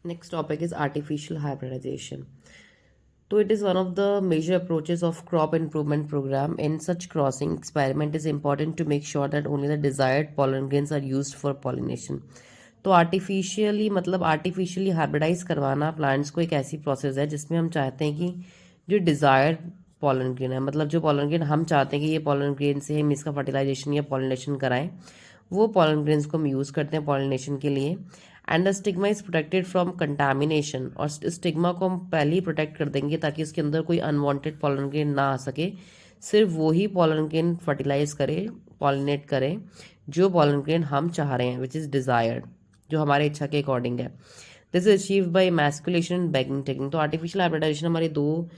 Next topic is artificial hybridization. So it is one of the major approaches of crop improvement program. In such crossing experiment is important to make sure that only the desired pollen grains are used for pollination. तो artificially मतलब artificially hybridise करवाना plants को एक ऐसी process है जिसमें हम चाहते हैं कि जो डिज़ायर्ड पॉलन ग्रेन है, मतलब जो पॉलन ग्रेन हम चाहते हैं कि ये पॉलन ग्रेन से हम इसका फर्टिलाइजेशन या पॉलिनेशन कराएं, वो पॉलन ग्रेन्स को हम यूज़ करते हैं पॉलिनेशन के लिए। And the stigma is protected from contamination, और स्टिग्मा को हम पहले ही प्रोटेक्ट कर देंगे ताकि उसके अंदर कोई अनवांटेड पॉलन ग्रेन ना आ सके, सिर्फ वो ही पॉलन ग्रेन फर्टिलाइज करे, पॉलिनेट करे जो पॉलन ग्रेन हम चाह रहे हैं, विच इज़ डिज़ायर्ड, जो हमारे इच्छा के अकॉर्डिंग है। This is achieve by emasculation and bagging technique. तो आर्टिफिशियल हाइब्रिडाइजेशन हमारे दो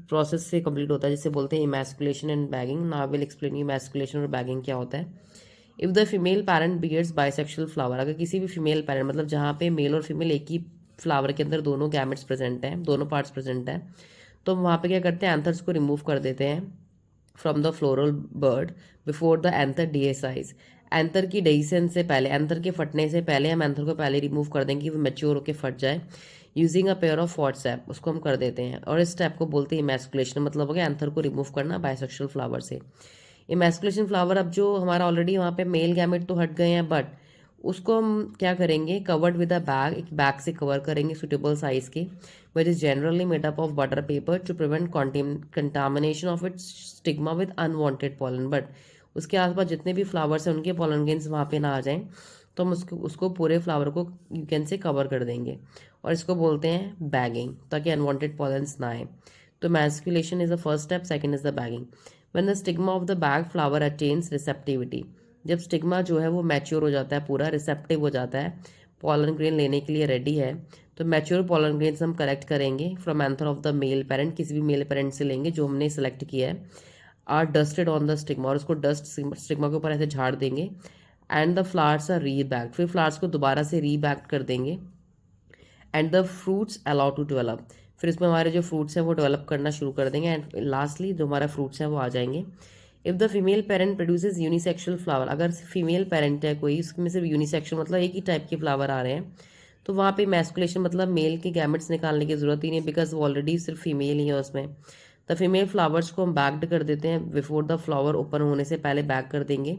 प्रोसेस से कंप्लीट होता है जिसे बोलते हैं emasculation and bagging. Now will explain emasculation और बैगिंग क्या होता है। If the female parent bears bisexual flower, अगर किसी भी फीमेल पैरेंट मतलब जहाँ पे मेल और फीमेल एक ही फ्लावर के अंदर दोनों गैमेट्स प्रेजेंट हैं, दोनों पार्ट्स प्रेजेंट हैं, तो वहाँ पे क्या करते हैं, एंथर्स को रिमूव कर देते हैं from the floral bud before the anther dehisces. Anther की डेहिसन से पहले, एंथर के फटने से पहले हम एंथर को पहले रिमूव कर देंगे कि वो मैच्योर होकर फट जाए। Using a pair of WhatsApp उसको हम कर देते हैं, और इस स्टेप को बोलते हैं इमैस्कुलेशन, मतलब हो गया एंथर को रिमूव करना बाइसेक्सुअल फ्लावर से। इमैस्कुलेशन फ्लावर, अब जो हमारा ऑलरेडी वहाँ पे मेल गैमेट तो हट गए हैं, बट उसको हम क्या करेंगे, कवर्ड विद अ बैग, एक बैग से कवर करेंगे सुटेबल साइज के, which is generally made up of butter paper two prevent contamination of its stigma with unwanted pollen. But उसके आसपास जितने भी फ्लावर्स हैं उनके पॉलन ग्रेन्स वहाँ पे ना आ जाएं, तो हम उसको पूरे फ्लावर को यू कैन से कवर कर देंगे, और इसको बोलते हैं बैगिंग, ताकि अनवांटेड पॉलन्स ना आए। तो emasculation is the first step, second is the bagging. When the stigma of the bag flower attains receptivity, जब स्टिग्मा जो है वो मैच्योर हो जाता है, पूरा रिसेप्टिव हो जाता है, पॉलन ग्रेन लेने के लिए रेडी है, तो मैच्योर पॉलन ग्रेन्स हम कलेक्ट करेंगे from anther of the male parent, किसी भी मेल पेरेंट से लेंगे जो हमने सेलेक्ट किया है, are dusted on the stigma, और उसको डस्ट स्टिग्मा के ऊपर ऐसे झाड़ देंगे। And the flowers are rebagged, फिर फ्लावर्स को दोबारा से रीबैक्ड कर देंगे। And the fruits allow to develop, फिर इसमें हमारे जो फ्रूट्स हैं वो डेवलप करना शुरू कर देंगे, एंड लास्टली जो हमारा फ्रूट्स हैं वो आ जाएंगे। If the female parent produces unisexual flower, अगर फीमेल पेरेंट है कोई, उसमें सिर्फ यूनिसेक्सुअल मतलब एक ही टाइप के फ्लावर आ रहे हैं, तो वहाँ पे मैस्कुलेशन मतलब मेल के गैमेट्स निकालने की ज़रूरत ही नहीं, बिकॉज वो ऑलरेडी सिर्फ फीमेल ही है उसमें। द फीमेल फ्लावर्स को हम बैक्ड कर देते हैं, बिफोर द फ्लावर ओपन होने से पहले बैक कर देंगे।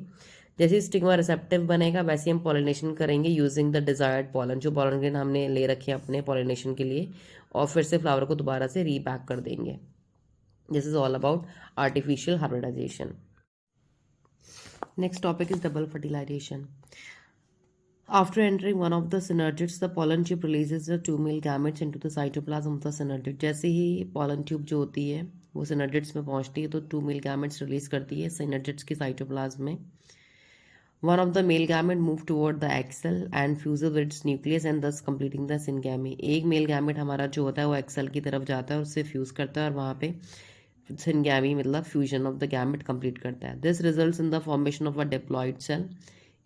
जैसे स्टिग्मा रिसेप्टिव बनेगा वैसे हम पॉलिनेशन करेंगे यूजिंग द डिजायर्ड पॉलन, जो पॉलन ग्रेन हमने ले रखे हैं अपने पॉलिनेशन के लिए, और फिर से फ्लावर को दोबारा से रीबैक कर देंगे। This is all about artificial hybridization. Next topic is double fertilization. After entering one of the synergids, the pollen tube releases the two male gametes into the cytoplasm of the synerdid. जैसे ही pollen tube जो होती है वो synerdids में पहुंचती है तो two male gametes release करती है synerdids के cytoplasm में। One of the male gamete move toward the egg cell and fuses with its nucleus and thus completing the syngamy. एक मेल गैमेट हमारा जो होता है वो एक्स सेल की तरफ जाता है और उससे फ्यूज करता है और वहाँ पे syngamy मतलब fusion of the gamete complete करता है। This results in the formation of a diploid cell,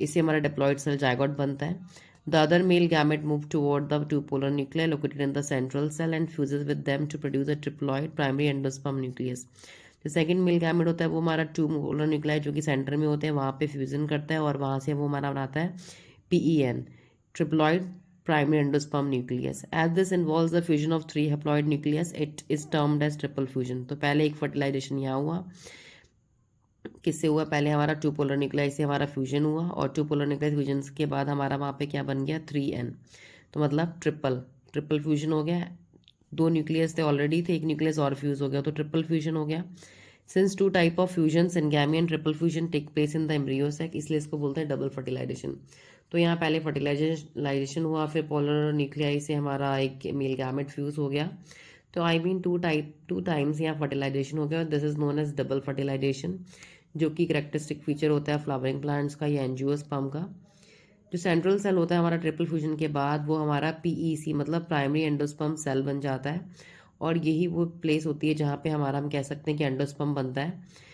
इससे हमारा डिप्लॉइड सेल जायगोट बनता है। The other male gamete move toward the two polar nuclear located in the central cell and fuses with them to produce a triploid primary endosperm nucleus. जो second male gamete होता है वो हमारा to polar nuclear जो कि centre में होते हैं वहाँ पे फ्यूजन करता है और वहाँ से वो हमारा बनाता है PEN, triploid primary endosperm nucleus. As this involves the fusion of three haploid nucleus, it is termed as triple fusion. तो पहले एक फर्टिलाइजेशन यहाँ हुआ, किससे हुआ, पहले हमारा टू पोलर न्यूक्लियाई से हमारा फ्यूजन हुआ, और टू पोलर न्यूक्लियाई फ्यूजन के बाद हमारा वहाँ पे क्या बन गया 3N, तो मतलब ट्रिपल फ्यूजन हो गया। दो न्यूक्लियस थे ऑलरेडी, थे एक न्यूक्लियस और फ्यूज हो गया तो ट्रिपल फ्यूजन हो गया। Since two type of fusion syngamy and triple fusion take place in the embryo sac, इसलिए इसको बोलते हैं डबल फर्टिलाइजेशन। तो यहाँ पहले फर्टिलाइजेशन हुआ, फिर पोलर न्यूक्लियाई से हमारा एक मेल गैमेट फ्यूज हो गया, तो आई मीन टू टाइम्स यहाँ फर्टिलाइजेशन हो गया। This is known as double fertilization, जो कि करेक्टरिस्टिक फीचर होता है फ्लावरिंग प्लांट्स का या एंजियोस्पर्म का। जो सेंट्रल सेल होता है हमारा ट्रिपल फ्यूजन के बाद वो हमारा PEC मतलब प्राइमरी एंडोस्पर्म सेल बन जाता है, और यही वो प्लेस होती है जहाँ पे हमारा हम कह सकते हैं कि एंडोस्पर्म बनता है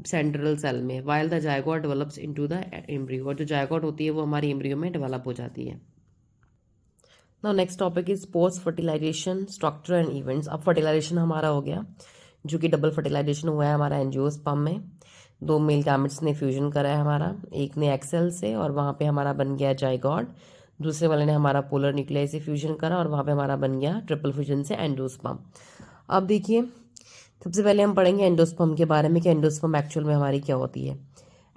सेंट्रल सेल में, while the zygote develops into the embryo, और जो जायगोट होती है वो हमारी एम्ब्रियो में डेवलप हो जाती है। Now next topic is post fertilization structure and events. अब फर्टिलाइजेशन हमारा हो गया, जो कि डबल फर्टिलाइजेशन हुआ है हमारा एंजियोस्पर्म में, दो मेल गैमेट्स ने फ्यूजन करा है हमारा, एक ने एक्सेल से और वहाँ पे हमारा बन गया जाइगोट। दूसरे वाले ने हमारा पोलर न्यूक्लियाई से फ्यूजन करा और वहाँ पे हमारा बन गया ट्रिपल फ्यूजन से एंडोस्पर्म। अब देखिए, सबसे पहले हम पढ़ेंगे एंडोस्पर्म के बारे में कि एंडोस्पर्म एक्चुअल में हमारी क्या होती है।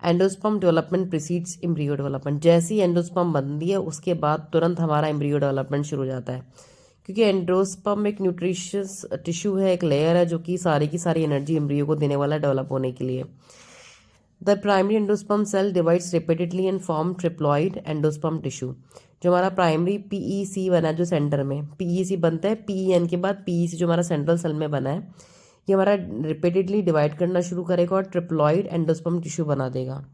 Endosperm development precedes embryo development. जैसे ही एंडोस्पर्म बनती है उसके बाद तुरंत हमारा एम्ब्रियो डेवलपमेंट शुरू हो जाता है, क्योंकि एंडोस्पर्म एक न्यूट्रिशियस टिश्यू है, एक लेयर है जो कि सारी की सारी एनर्जी एम्ब्रियो को देने वाला डेवलप होने के लिए। The primary endosperm cell divides repeatedly and form triploid endosperm tissue. जो हमारा प्राइमरी पीईसी बना है जो सेंटर में पीईसी बनता है, पीईएन के बाद पीईसी जो हमारा सेंट्रल सेल में बना है, ये हमारा रिपीटेडली डिवाइड करना शुरू करेगा और ट्रिप्लॉइड एंडोस्पर्म टिश्यू बना देगा।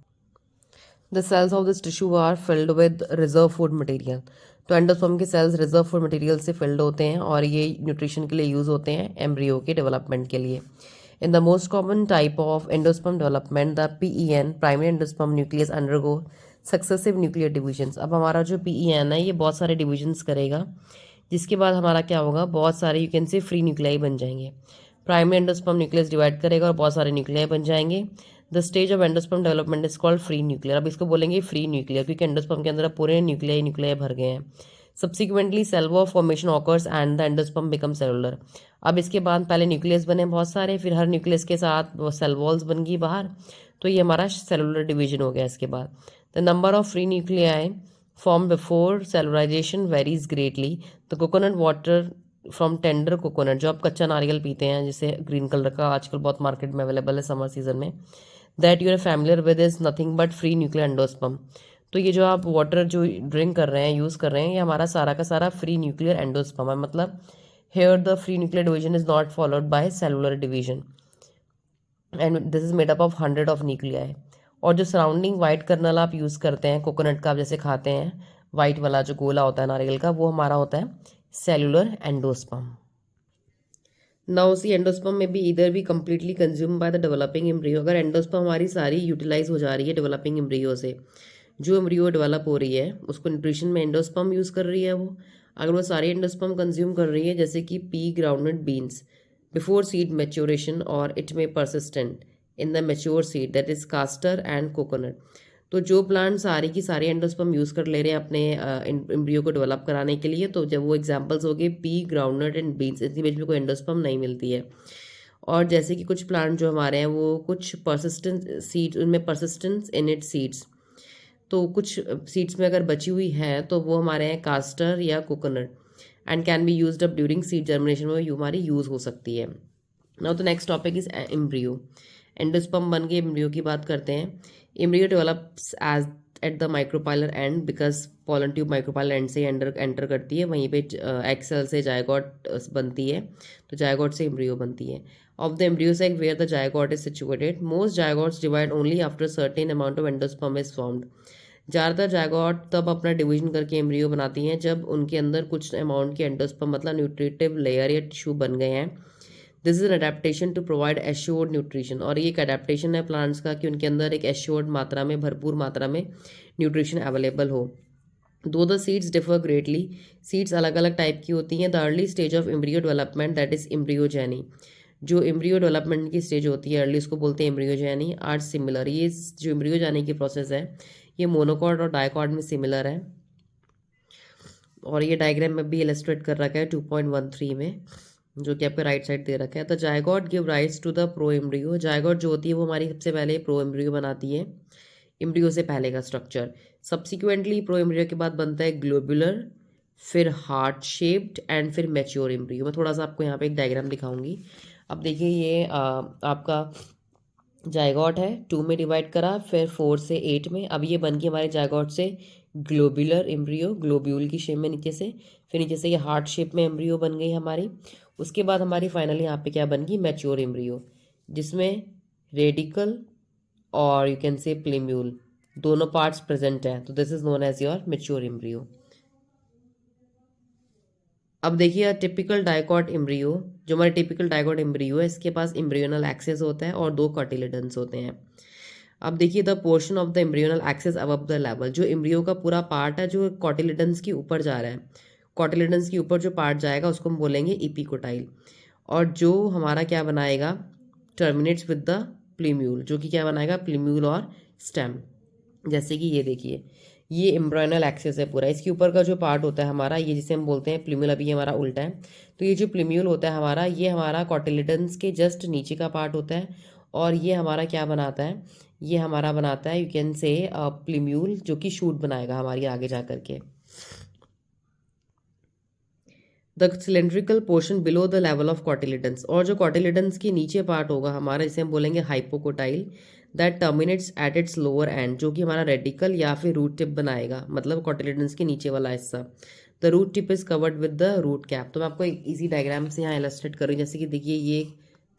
The cells of this tissue are filled with reserve food material. तो एंडोस्पर्म के सेल्स रिजर्व फूड मटेरियल से फिल्ड होते हैं और ये न्यूट्रिशन के लिए यूज़ होते हैं एम्ब्रियो के डेवलपमेंट के लिए। In the most common type of endosperm development, the PEN, primary endosperm nucleus, undergo successive nuclear divisions। अब हमारा जो PEN है ये बहुत सारे डिविजन्स करेगा, जिसके बाद हमारा क्या होगा, बहुत सारे यू कैन से फ्री न्यूक्लियाई बन जाएंगे। प्राइमरी एंडोस्पर्म न्यूक्लियस डिवाइड करेगा और बहुत सारे न्यूक्लियाई बन जाएंगे। The stage of endosperm development is called free nuclear. अब इसको बोलेंगे फ्री न्यूक्लियर, क्योंकि एंडोस्पर्म के अंदर पूरे न्यूक्लियाई भर गए हैं। Subsequently cell wall formation occurs and the endosperm become cellular. अब इसके बाद पहले न्यूक्लियस बने बहुत सारे, फिर हर न्यूक्लियस के साथ वो सेल वॉल्स बन गई बाहर, तो ये हमारा सेलुलर डिवीजन हो गया। इसके बाद the number of free nuclei form before cellularisation varies greatly. The coconut water from tender coconut, जो आप कच्चा नारियल पीते हैं जिसे ग्रीन कलर का, आजकल बहुत मार्केट में अवेलेबल है समर सीजन में, that you are familiar with is nothing but free nuclear endosperm. तो ये जो आप वाटर जो ड्रिंक कर रहे हैं, यूज़ कर रहे हैं, ये हमारा सारा का सारा फ्री न्यूक्लियर एंडोस्पर्म है। मतलब here the free nuclear division is not followed by cellular division and this is made up of 100 of nuclei। और जो सराउंडिंग वाइट कर्नल आप यूज़ करते हैं कोकोनट का, आप जैसे खाते हैं वाइट वाला जो गोला होता है नारियल का, वो हमारा होता है cellular endosperm. Now see endosperm में बी इधर भी completely consume by the developing embryo. अगर एंडोस्पर्म हमारी सारी यूटिलाइज हो जा रही है डेवलपिंग एम्ब्रियो से, जो एम्ब्रियो डेवलप हो रही है उसको न्यूट्रिशन में एंडोस्पर्म यूज़ कर रही है वो, अगर वो सारी एंडोस्पर्म कंज्यूम कर रही है, जैसे कि pea groundnut beans before seed maturation और इट में persistent in the mature seed that is castor and coconut. तो जो प्लांट सारी की सारी एंडोस्पर्म यूज़ कर ले रहे हैं अपने एम्ब्रियो को डेवलप कराने के लिए, तो जब वो एग्जांपल्स हो गए पी ग्राउंडनट एंड बीन्स, इतनी बीच में कोई एंडोस्पर्म नहीं मिलती है। और जैसे कि कुछ प्लांट जो हमारे हैं वो कुछ परसिस्टेंट सीड्स, उनमें परसिस्टेंस इन इट सीड्स, तो कुछ सीड्स में अगर बची हुई है तो वो हमारे हैं कास्टर या coconut and can be used up during seed germination में हमारी यूज़ हो सकती है। Now the next topic is embryo. Endosperm बन के एम्ब्रियो की बात करते हैं। Embryo develops as at the micropylar end, because pollen tube micropylar end से एंटर करती है, वहीं पे एग सेल से जायगोट बनती है, तो जायगोट से एम्ब्रियो बनती है। Of the embryo sac where the zygote is situated, most zygotes divide only after certain amount of endosperm is formed. ज़्यादातर जायगोट तब अपना डिवीजन करके एम्ब्रियो बनाती हैं जब उनके अंदर कुछ अमाउंट के एंडोस्पर्म मतलब न्यूट्रिटिव लेयर या टिश्यू बन गए हैं। This is an adaptation to provide assured nutrition. और ये एक अडेप्टेशन है प्लांट्स का कि उनके अंदर एक एश्योर्ड मात्रा में, भरपूर मात्रा में न्यूट्रिशन अवेलेबल हो। दो the seeds differ greatly, seeds अलग अलग टाइप की होती हैं। The early stage of embryo development that is embryogeny, जो एम्ब्रियो डेवलपमेंट की स्टेज होती है अर्ली, उसको बोलते हैं एम्ब्रियोजेनी, आर सिमिलर। ये जो एम्ब्रियो जाने की प्रोसेस है ये मोनोकॉट और डायकॉट में सिमिलर है, और ये डायग्राम में भी इलस्ट्रेट कर रखा है 2.13 में, जो कि आपके राइट साइड दे रखा है। तो zygote give rise to the pro embryo. Zygote जो होती है वो हमारी सबसे पहले प्रो एम्ब्रियो बनाती है, एम्ब्रियो से पहले का स्ट्रक्चर। सब्सिक्वेंटली प्रो एम्ब्रियो के बाद बनता है ग्लोबुलर, फिर हार्ट शेप्ड एंड फिर मैच्योर एम्ब्रियो। मैं थोड़ा सा आपको यहाँ पे एक डायग्राम दिखाऊंगी। अब देखिए ये आपका जायगोट है, 2 में डिवाइड करा, फिर 4 से 8 में। अब ये बन के हमारे जायगोट से ग्लोबुलर एम्ब्रियो, ग्लोब्यूल की शेप में नीचे से, फिर नीचे से ये हार्ट शेप में एम्ब्रियो बन गई हमारी। उसके बाद हमारी फाइनली यहाँ पे क्या बन गई, मैच्योर एम्ब्रियो, जिसमें रेडिकल और यू कैन से प्लेम्यूल दोनों पार्ट्स प्रेजेंट हैं। तो this is known as your mature embryo. अब देखिए टिपिकल डायकॉट एम्ब्रियो, जो हमारे टिपिकल डायकॉट एम्ब्रियो है, इसके पास एम्ब्रियोनल एक्सेस होता है और 2 कार्टिलेडन्स होते हैं। अब देखिए the portion of the embryonal axis above the level, जो एम्ब्रियो का पूरा पार्ट है जो कार्टिलेडन्स के ऊपर जा रहा है, कार्टिलेडन्स के ऊपर जो पार्ट जाएगा उसको हम बोलेंगे इपिकोटाइल, और जो हमारा क्या बनाएगा, टर्मिनेट्स विद द प्लीम्यूल, जो कि क्या बनाएगा, प्लीम्यूल और स्टेम। जैसे कि ये देखिए ये एम्ब्रायनल एक्सेस है पूरा। इसके ऊपर का जो पार्ट होता है हमारा, ये जिसे हम बोलते हैं प्लूम्यूल, अभी ये हमारा उल्टा है, तो ये जो प्लूम्यूल होता है हमारा, ये हमारा कॉटिलिडन्स के जस्ट नीचे का पार्ट होता है। और ये हमारा क्या बनाता है, ये हमारा बनाता है, यू कैन से प्लूम्यूल, जो कि शूट बनाएगा हमारी आगे जा करके। The cylindrical portion below the level of cotyledons, और जो कॉटिलिडन्स के नीचे पार्ट होगा हमारा, इसे हम बोलेंगे hypocotyl, that terminates at its lower and, जो कि हमारा रेडिकल या फिर रूट टिप बनाएगा, मतलब कॉटिलिडन्स के नीचे वाला हिस्सा। The root tip is covered with the root cap. तो मैं आपको एक इजी डायग्राम से यहाँ इलस्ट्रेट करूँ, जैसे कि देखिए ये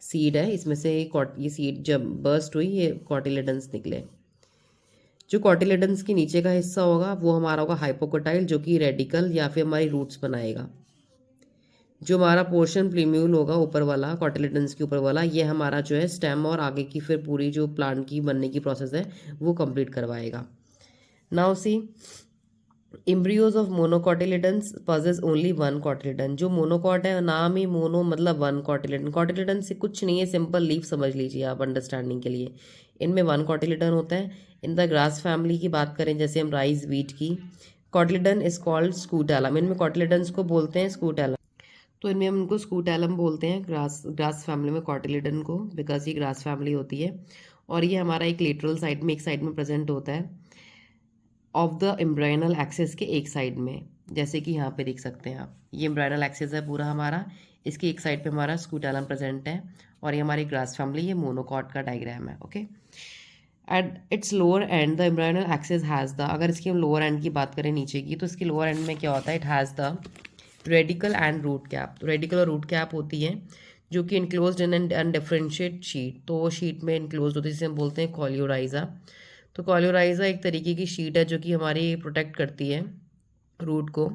सीड है, इसमें से ये सीड जब बर्स्ट हुई, ये कॉटिलिडन्स निकले। जो कॉटिलिडन्स के नीचे का हिस्सा होगा वो हमारा होगा हाइपोकोटाइल, जो कि रेडिकल या फिर हमारी रूट्स बनाएगा। जो हमारा पोर्शन प्लूम्यूल होगा ऊपर वाला, कॉटिलिडन्स के ऊपर वाला, ये हमारा जो है स्टेम और आगे की फिर पूरी जो प्लांट की बनने की प्रोसेस है वो कंप्लीट करवाएगा। Now see, embryos of monocotyledons possess only one cotyledon. जो मोनोकॉट है, नाम ही मोनो मतलब वन कॉटिलिडन। कॉटिलिडन से कुछ नहीं है, सिंपल लीफ समझ लीजिए आप अंडरस्टैंडिंग के लिए। इनमें वन कॉटिलिडन होता है। इन द ग्रास फैमिली की बात करें, जैसे हम राइस वीट की, कॉटिलिडन इज कॉल्ड स्कूटैलम। इनमें कॉटिलिडन्स को बोलते हैं स्कूटैलम। तो इनमें हम उनको स्कूटैलम बोलते हैं, ग्रास फैमिली में कॉटिलिडन को, बिकॉज ये ग्रास फैमिली होती है। और ये हमारा एक लेटरल साइड में, एक साइड में प्रेजेंट होता है ऑफ द एम्ब्रायनल एक्सेस के एक साइड में, जैसे कि यहाँ पे देख सकते हैं आप, ये एम्ब्रायनल एक्सेस है पूरा हमारा, इसकी एक साइड पे हमारा स्कूटैलम प्रेजेंट है। और ये हमारी ग्रास फैमिली, ये मोनोकॉट का डायग्राम है। Okay, at its lower end the embryonal axis has the, अगर इसकी हम लोअर एंड की बात करें नीचे की, तो इसके लोअर एंड में क्या होता है, it has the radicle and root cap. तो रेडिकल और रूट कैप होती है जो कि enclosed in an undifferentiated sheath, तो वो शीट में इनक्लोज होती है, जिसे हम बोलते हैं कॉलियोराइजा। तो कॉलियोराइजा एक तरीके की शीट है जो कि हमारी प्रोटेक्ट करती है रूट को।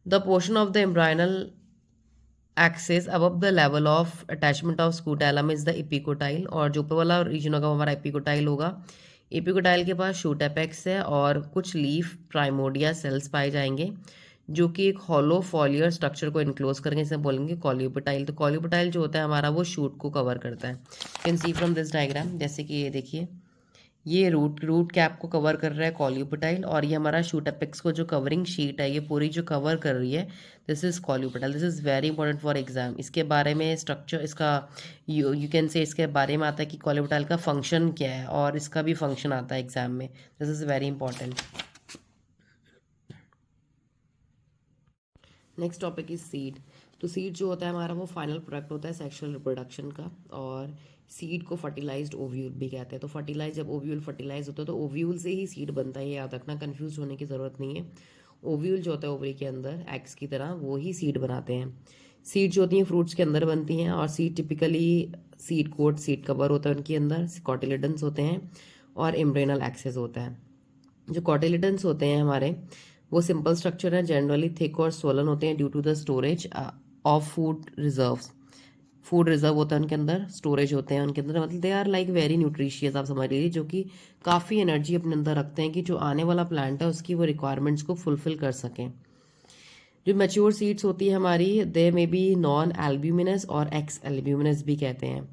The portion of the embryonal axis above the level of attachment of scutellum is the epicotyl, और जो ऊपर वाला रीजन होगा वो हमारा एपिकोटाइल होगा। एपिकोटाइल के पास शूट एपेक्स है और कुछ लीफ प्राइमोडिया सेल्स पाए जाएंगे, जो कि एक हॉलो फॉलियर स्ट्रक्चर को इनक्लोज करेंगे, इसे बोलेंगे कॉलियोपेटाइल। तो कॉलियोपेटाइल जो होता है हमारा, वो शूट को कवर करता है। Can see from this diagram, जैसे कि ये देखिए, ये रूट कैप को कवर कर रहा है कॉलियोपेटाइल, और ये हमारा शूट एपेक्स को जो कवरिंग शीट है, ये पूरी जो कवर कर रही है, this is coleoptile. This is very important for exam. इसके बारे में स्ट्रक्चर इसका यू कैन से इसके बारे में आता है कि कॉलियोपेटाइल का फंक्शन क्या है, और इसका भी फंक्शन आता है एग्जाम में। This is very important. Next topic is seed. तो सीड जो होता है हमारा, वो फाइनल प्रोडक्ट होता है सेक्सुअल रिप्रोडक्शन का, और सीड को फर्टिलाइज्ड ओव्यूल भी कहते हैं। तो फर्टिलाइज, जब ओव्यूल फर्टिलाइज होता है तो ओव्यूल से ही सीड बनता है, ये याद रखना, कंफ्यूज होने की ज़रूरत नहीं है। ओव्यूल जो होता है ओवरी के अंदर एग्स की तरह, वो ही सीड बनाते हैं। सीड जो होती हैं फ्रूट्स के अंदर बनती हैं, और seed typically seed coat, seed cover होता है उनके अंदर, कॉटिलिडन्स होते हैं और एम्ब्रेनल एक्सेस होता है। जो कॉटिलिडन्स होते हैं हमारे, वो सिंपल स्ट्रक्चर है, जनरली थिक और स्वोलन होते हैं due to the storage of food reserves. Food reserve होता है उनके अंदर, स्टोरेज होते हैं उनके अंदर, मतलब they are like very nutritious, आप समझ लीजिए, जो कि काफ़ी एनर्जी अपने अंदर रखते हैं कि जो आने वाला प्लांट है उसकी वो रिक्वायरमेंट्स को फुलफिल कर सकें। जो मैच्योर सीड्स होती है हमारी, दे में बी नॉन एल्ब्यूमिनस और एक्स एल्ब्यूमिनस भी कहते हैं।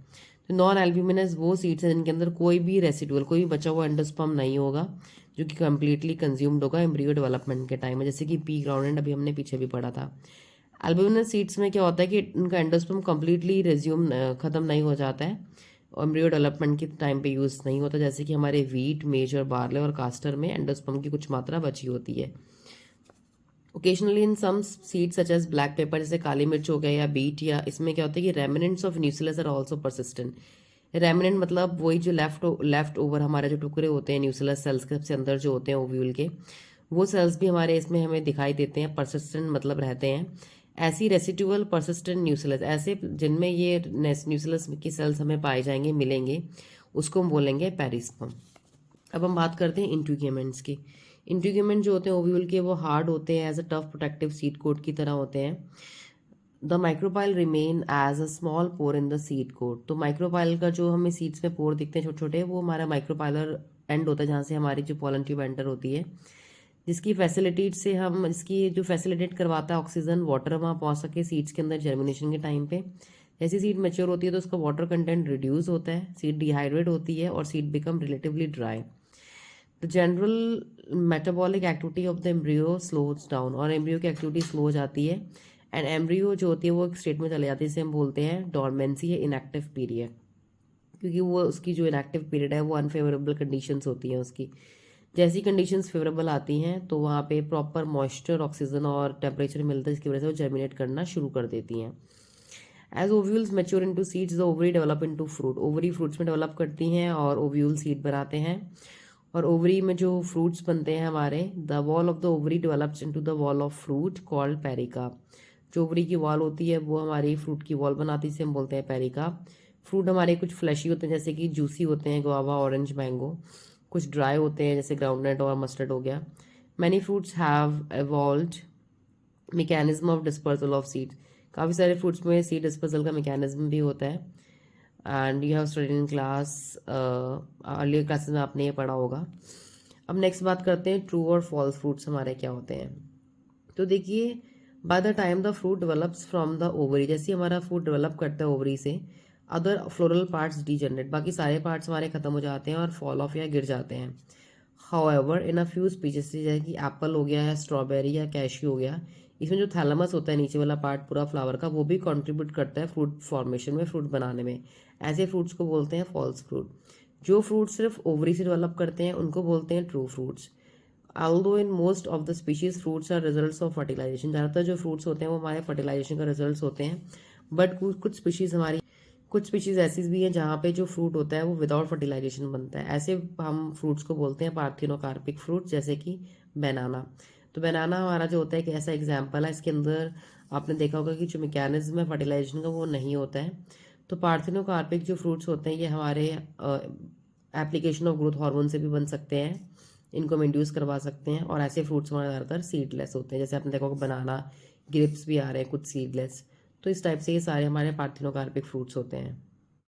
तो नॉन एल्ब्यूमिनस वो सीड्स हैं जिनके अंदर कोई भी रेसिडुअल, कोई भी बचा हुआ एंडोस्पर्म नहीं होगा, जो कि कम्प्लीटली कंज्यूम्ड होगा एम्ब्रियो डेवलपमेंट के टाइम में, जैसे कि पी ग्राउंड अभी हमने पीछे भी पढ़ा था। एल्ब्यूमिनस सीड्स में क्या होता है कि उनका एंडोस्पर्म कम्प्लीटली रिज्यूम ख़त्म नहीं हो जाता है, एम्ब्रियो डेवलपमेंट के टाइम पे यूज़ नहीं होता, जैसे कि हमारे वीट, मेज और बार्ले और कास्टर में एंडोस्पर्म की कुछ मात्रा बची होती है। Occasionally in some seeds such as black pepper, जैसे काली मिर्च हो गया या बीट, या इसमें क्या होता है कि remnants of nucleus are also persistent. Remnant मतलब वही जो लेफ्ट ओवर हमारे जो टुकड़े होते हैं न्यूक्लियस सेल्स के सबसे अंदर जो होते हैं ओव्यूल के, वो सेल्स भी हमारे इसमें हमें दिखाई देते हैं, परसिस्टेंट मतलब रहते हैं। ऐसी रेसिडुअल परसिस्टेंट न्यूक्लियस, ऐसे जिनमें ये न्यूक्लियस की सेल्स हमें पाए जाएंगे, मिलेंगे, उसको हम बोलेंगे पेरिस्पर्म। अब हम बात करते हैं इंट्रीगेमेंट्स की। इंट्रीगेमेंट जो होते हैं ओव्यूल के, वो हार्ड होते हैं, as a tough protective seed coat की तरह होते हैं। The micropyle remain as a small pore in the seed coat. तो माइक्रोपाइल का जो हमें सीड्स में पोर दिखते हैं छोटे छोटे, वो हमारा माइक्रोपाइलर एंड होता है, जहाँ से हमारी जो पॉलन ट्यूब एंटर होती है, जिसकी फैसिलिटी से हम, इसकी जो फैसिलिटेट करवाता है ऑक्सीजन वाटर वहाँ पहुँच सके सीड्स के अंदर जर्मिनेशन के टाइम पे। जैसी सीड मेच्योर होती है तो उसका वाटर कंटेंट रिड्यूस होता है, सीड डिहाइड्रेट होती है और seed become relatively dry. The general metabolic activity of the embryo slows down, और एम्ब्रियो की एक्टिविटी स्लो हो जाती है। एंड एम्ब्रियो जो होती है वो एक स्टेट में चले जाती है, इसे हम बोलते हैं डॉर्मेंसी या इनएक्टिव पीरियड, क्योंकि वो उसकी जो इनएक्टिव पीरियड है वो अनफेवरेबल कंडीशंस होती हैं उसकी। जैसी कंडीशंस फेवरेबल आती हैं तो वहाँ पे प्रॉपर मॉइस्चर, ऑक्सीजन और टेम्परेचर मिलता है, जिसकी वजह से वो जर्मिनेट करना शुरू कर देती हैं। As ovules mature into seeds the ovary develop into fruit, ovary fruits में डेवलप करती हैं और ओव्यूल सीड बनाते हैं। और ओवरी में जो फ्रूट्स बनते हैं हमारे, the wall of the ovary develops into the wall of fruit called pericarp. जो ओवरी की वॉल होती है वो हमारी फ्रूट की वॉल बनाती है, इसे हम बोलते हैं पेरिका। फ्रूट हमारे कुछ फ्लैशी होते हैं जैसे कि जूसी होते हैं, गुआवा, ऑरेंज, मैंगो। कुछ ड्राई होते हैं जैसे ग्राउंडनट और मस्टर्ड हो गया। Many fruits have evolved mechanism of dispersal of seed, काफ़ी सारे फ्रूट्स में सीड डिस्पर्सल का मैकेनिज्म भी होता है। And you have studied in class, earlier classes में आपने ये पढ़ा होगा। अब नेक्स्ट बात करते हैं ट्रू और फॉल्स फ्रूट्स हमारे क्या होते हैं। तो देखिए, by the time the fruit develops from the ovary, जैसे हमारा फ्रूट डेवलप करता है ओवरी से, अदर फ्लोरल पार्ट्स डीजनरेट, बाकी सारे पार्ट्स हमारे खत्म हो जाते हैं और फॉल ऑफ या गिर जाते हैं। However in a few speeches, जैसे कि एप्पल हो गया या स्ट्रॉबेरी या कैश्यू हो गया, इसमें जो थैलमस होता है नीचे वाला पार्ट पूरा फ्लावर का, वो भी कंट्रीब्यूट करता है फ्रूट फॉर्मेशन में, फ्रूट बनाने में। ऐसे फ्रूट्स को बोलते हैं फॉल्स फ्रूट। जो फ्रूट सिर्फ ओवरी से डेवलप करते हैं उनको बोलते हैं true fruits. although in most of the species fruits are results of fertilization, ज़्यादातर जो फ्रूट्स होते हैं वो हमारे फर्टिलाइजेशन का रिजल्ट्स होते हैं। बट कुछ स्पीशीज़ ऐसी भी हैं जहाँ पे जो फ्रूट होता है वो विदाउट फर्टिलाइजेशन बनता है। ऐसे हम फ्रूट्स को बोलते हैं पार्थिनोकार्पिक फ्रूट, जैसे कि बनाना। तो बनाना हमारा जो होता है एक ऐसा एग्जाम्पल है, इसके अंदर आपने देखा होगा कि जो मैकेनिज्म है फर्टिलाइजेशन का वो नहीं होता है। तो पार्थिनोकार्पिक जो फ्रूट्स होते हैं ये हमारे एप्लीकेशन ऑफ ग्रोथ हार्मोन से भी बन सकते हैं, इनको हम इंड्यूस करवा सकते हैं। और ऐसे फ्रूट्स हमारे ज़्यादातर सीडलेस होते हैं, जैसे आपने देखा होगा बनाना, ग्रेप्स भी आ रहे हैं कुछ सीडलेस। तो इस टाइप से ये सारे हमारे पार्थिनोकार्पिक फ्रूट्स होते हैं।